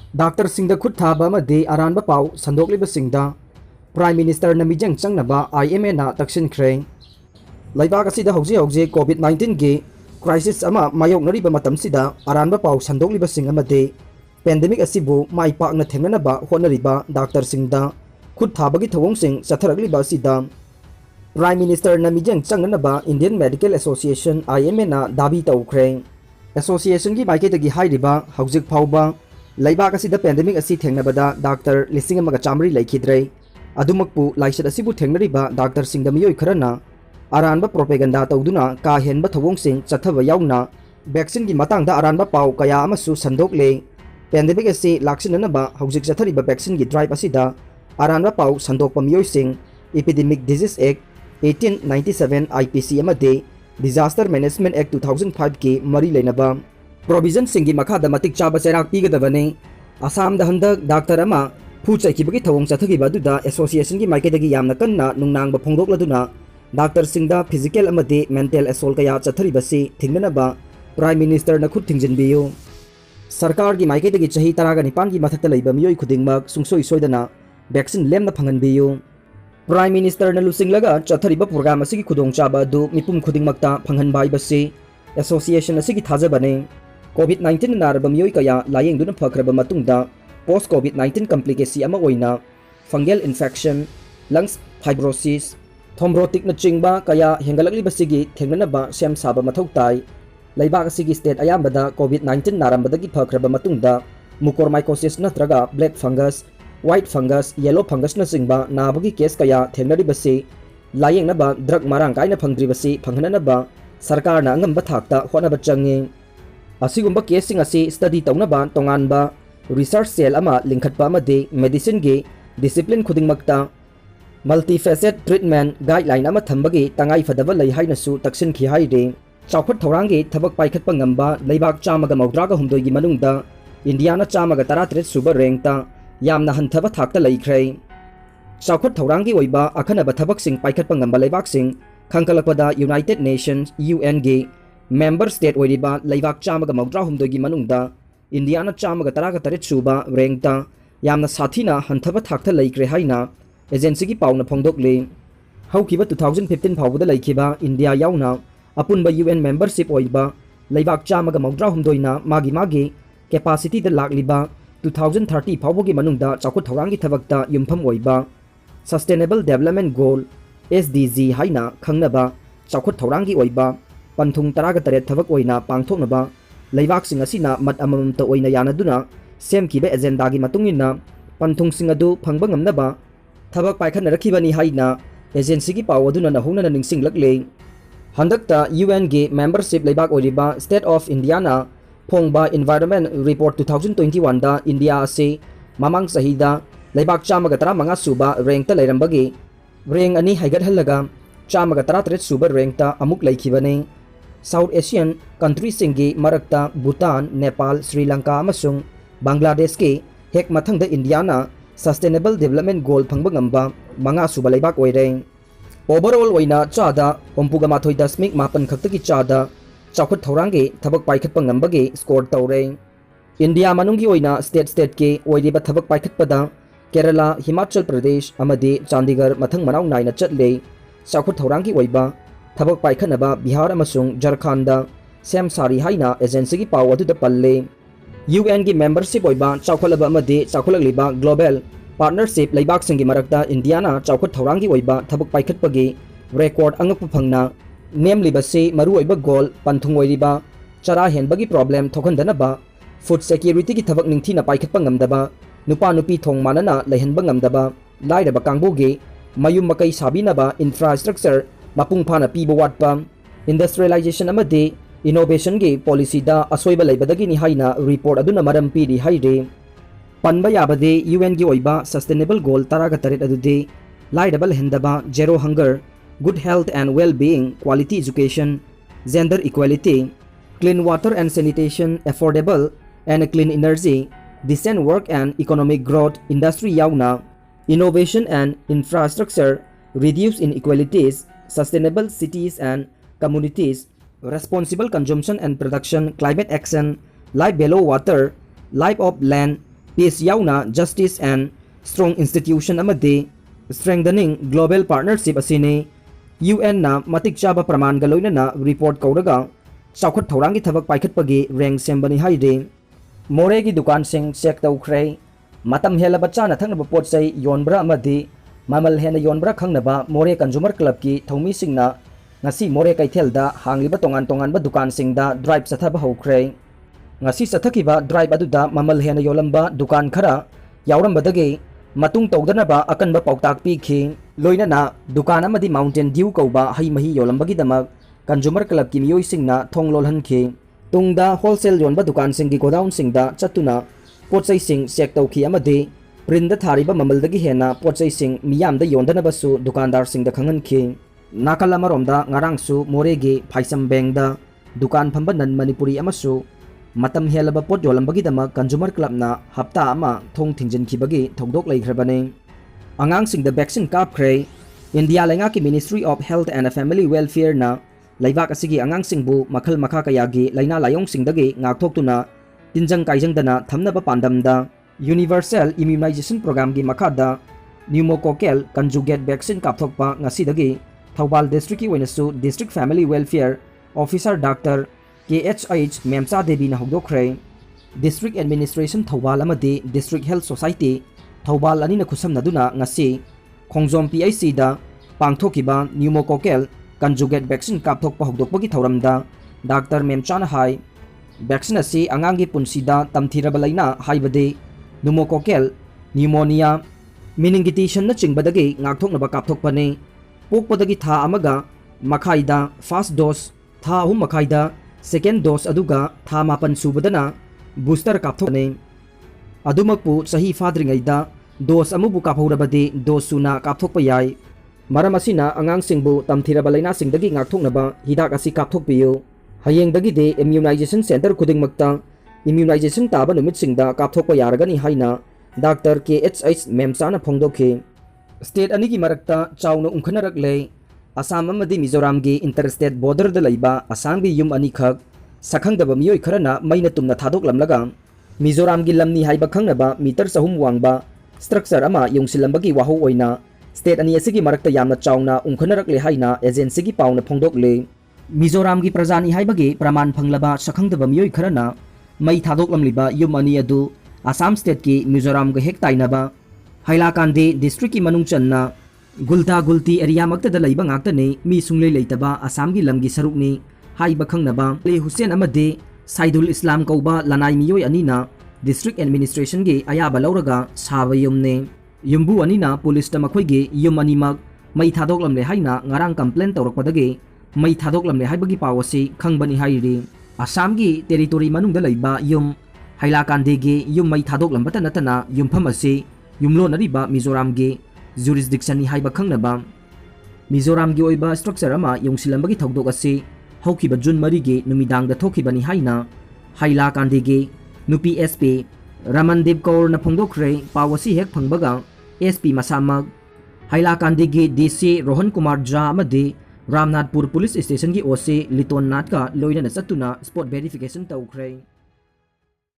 Dr. Singh khut thaba amadi aranba pau sandokliba Prime Minister na mijang changnaba IMA na taksin kreng. Laibak asida hauji COVID-19 gi crisis ama mayoknariba matamsida aranba pau sandokliba amadi pandemic asibu maipakna thengnanaba honariba Dr. Singda khut thabagi thawongsing chatharagliba asida Prime Minister na mijang changnanaba Indian Medical Association IMA na dabi tawkreng. Association gi maiketagi hairiba haujik phauba Laibak asida pandemic asi thengnabada Dr. Lising amaga chamri laikhidre adumakpu laisat asibu thengnariba Dr. Singda miyoi kharana aranba propaganda tawduna ka henba thawongsing chathaba yauna vaccine gi matangda aranba pau kaya amasu sandokle pandemic asi laksinanaba haujik chathariba vaccine gi drive asida aranba pau sandokpa miyoising Epidemic Disease Act 1897 IPC amade Disaster Management Act 2005 ki mari leinaba Provision singi makhada matik chaba serak pigadabane Assam da handak Dr. ama phu chaikibagi thawong chathagi baduda association gi maiketagi yamna kanna nungnang ba phongdokladuna Dr. Singda physical amade mental assault kaya chathari basi thingnanaba Prime Minister na khut thingjinbiyu Sarkar gi maiketagi chahi 19 gi mathakta leiba miyoi khudingmak sungsoi soidana vaccine lemna phanganbiyu Prime Minister na lusinglaga chathariba program asigi khudong chaba du mipum khudingmakta phanghanbai basi association asigi thajabane COVID-19 naraba miyoi kaya layengduna phakraba matungda post COVID-19 complicacy ama oina fungal infection lungs fibrosis thrombotic na chingba kaya hengalakli basigi thengnanaba sem saba mathau tai laibak asigi state ayambada COVID-19 narambadagi phakraba matungda mucormycosis natraga black fungus white fungus yellow fungus na chingba nabagi case kaya thengnari basi layengnaba drug marang kaina phangdri basi phanghananaba sarkar na angamba thakta honaba changi asigumba case asi study tawnaba tonganba research cell ama lingkhatpa amade medicine gi discipline khudingmakta multifaceted treatment guideline ama thambagi tangai fadaba lei haina su taksin khi haide chawkhat thorangi thabak paikhatpa ngamba leibak chamaga mawdraga humdoi gi manungda India na chamaga 13 suba rankta yamna hanthaba thakta leikhrai chawkhat thorangi oiba akhanaba thabak sing paikhatpa ngamba leibak sing khangkalakpada United Nations UN gi member state oiriba leibak chamaga mawdra humdoi gi manungda India na chamaga 13 suba rankta yamna sathina hanthaba thakta leikre haina agency gi pauna phongdokle haukiba 2015 phawbada laikhiba India yauna apunba UN membership oiba leibak chamaga mawdra humdoina magi capacity da lakliba 2030 phawbogi manungda chakut thorangi thabakta yumpham oiba sustainable development goal SDG haina khangnaba chakut thorangi oiba panthung 13 thabak oina pangthoknaba leibak sing asina mat amamam ta oina yanaduna semkiba agenda gi matungina panthung sing adu phangba ngamnaba thabak paikhan rakhibani haina agency gi pawaduna na hungna ningsing lakle handakta UN gi membership leibak oriba state of Indiana phongba environment report 2021 da India ase mamang sahida leibak chamaga 15 suba rank ta leirambagi rank ani haigat halaga chamaga 13 suba rank ta amuk laikhibane South Asian countries singi marakta Bhutan Nepal Sri Lanka amasung Bangladesh ke hek mathangda Indiana sustainable development goal phangba ngamba manga suba leibak oireng overall oina chada ompuga mathoi dasmik mapan khaktagi chada chawkhat thorangi thabak paikhatpa ngambagi score tawreng India manungi oina state ke oiriba thabak paikhatpada Kerala Himachal Pradesh amadi Chandigarh mathang manau naina chatle chawkhat thorangi oiba thabak paikhanaba Bihar amasung Jharkhanda sem sari haina agency gi paw adu da palle UN gi membership oiba chawkhalaba amadi chawkhalagliba global partnership leibak singi marakta Indiana chawkhat thorangi oiba thabak paikhatpagi record angakpa phangna nemlibase maru oiba goal panthung oiriba chara henbagi problem thokhandanaba food security gi thabak ningthina paikhatpa ngamdaba nupa nupi thong manana leihanba ngamdaba lairaba kangbugi mayum makai sabinaba infrastructure mapung phana piba watpa industrialization amade innovation gi policy da asoiba leibadagi ni haina report aduna maram piri haide panba yabade UN gi oiba sustainable goal 13 adude lairaba lehendaba zero hunger good health and well-being quality education gender equality clean water and sanitation affordable and clean energy decent work and economic growth industry yauna innovation and infrastructure reduce inequalities sustainable cities and communities, responsible consumption and production, climate action, life below water, life of land, peace yauna justice and strong institution amadi strengthening global partnership asini UN na matik chaba praman galoina na report kauraga chawkhat thorangi thabak paikhat pagi rank sembani haide more gi dukan sing check tawkhre matam hela bacha na thangnaba pot chai yonbra amadi mamal hena yonbra khangnaba more consumer club ki thomi singna ngasi more kaithelda hangliba tongan ba dukan singda drive sathaba hokre ngasi sathakiba drive aduda mamal hena yolamba dukan khara yaurambadagi matung tawdanaba akanba pautak pikhi loinana dukan amadi mountain dew kauba hai mahi yolambagi damak consumer club ki miyoi singna thonglol hanki tungda wholesale yonba dukan singi godown singda chatuna pochai sing check tawki amadi prinda thariba mamaldagi hena pochai sing miyamda yondanabasu dukandar singda khanganki nakal amaromda ngarangsu moregi phaisam bengda dukan phamba nan manipuri amasu matam helaba pot yolambagi dama consumer club na hapta ama thong thingjin khibagi thogdok leikhrebane angang sing the vaccine kapkhre India lenga ki Ministry of Health and Family Welfare na laibak asigi angang singbu makhal makha kayagi laina layong singdagi ngakthok tinjang kaijang dana thamnaba pandamda Universal Immunization Program gi makhada pneumococcal conjugate vaccine kapthokpa ngasidagi Thoubal district ki wenasu District Family Welfare Officer Dr. KHH Memsa Devi na hogdokre District Administration Thoubal amadi District Health Society Thoubal ani na khusamnaduna ngasi Khongjom PIC da pangthokiba pneumococcal conjugate vaccine kapthokpa hogdokpagi thauramda Dr. Memcha na hai vaccine asi angangi punsida tamthiraba laina haibade pneumococcal pneumonia meningitis na chingbadagi ngakthoknaba kapthokpane pokpadagi tha amaga makhaida first dose tha ahum makhaida second dose aduga tha mapan subadana booster kapthokne adumakpu sahi fadringaida dose amubu kaphorabadi dose suna kapthokpa yai maram asina angang singbu tamthiraba laina singdagi ngakthoknaba hidak asi kapthokpiyo hayengdagi de immunization center khudingmakta immunization taba numit singda kapthokpa yaragani haina Dr. KHH Memsa na phongdokhe state ani ki marakta chawna ungkhanarak le Assam amadi Mizoram gi interstate border da laiba Assam gi yum ani khak sakhangdaba miyoi kharana maina tumna thadok lamlaga Mizoram gi lamni haiba khangnaba meter sahum wangba structure ama yongsilambagi waho oina state ani asigi marakta yamna chawna ungkhanarak le haina agency gi pauna phongdok le Mizoram gi prajani haibagi praman phanglaba sakhangdaba miyoi kharana mai thadok lamliba yum ani adu Assam state ki Mizoram ga hek tainaba Hailakandi district ki manung channa Gulta Gulti area makta da laiba ngakta ne mi sunglei leitaba Assam gi lamgi sarukni haiba khangnaba Le Hussein amade Saidul Islam kauba lanai miyoi anina district administration gi ayaba lauraga saba yumne yumbu anina police ta makhoi gi yum animak mai thadok lamle haina ngarang complaint tawrakpadagi mai thadok lamle haibagi pawasi khangbani hairi Assam gi territory manung da laiba yum Hailakandi gi yum mai thadok lambata natana yumpham asi yumlo nariba Mizoram gi jurisdiction ni haiba khangnaba Mizoram gi oiba structure ama yongsilambagi thogdok asi haukiba June mari gi numidang da thokibani haina Hailakandi gi nupi SP Ramandev Kaur na phongdokre pawasi hek phangbaga SP masamak Hailakandi gi DC Rohan Kumar Jha amadi Ramnathpur Police Station gi OC Liton Nath ka loina na satuna spot verification tawkhre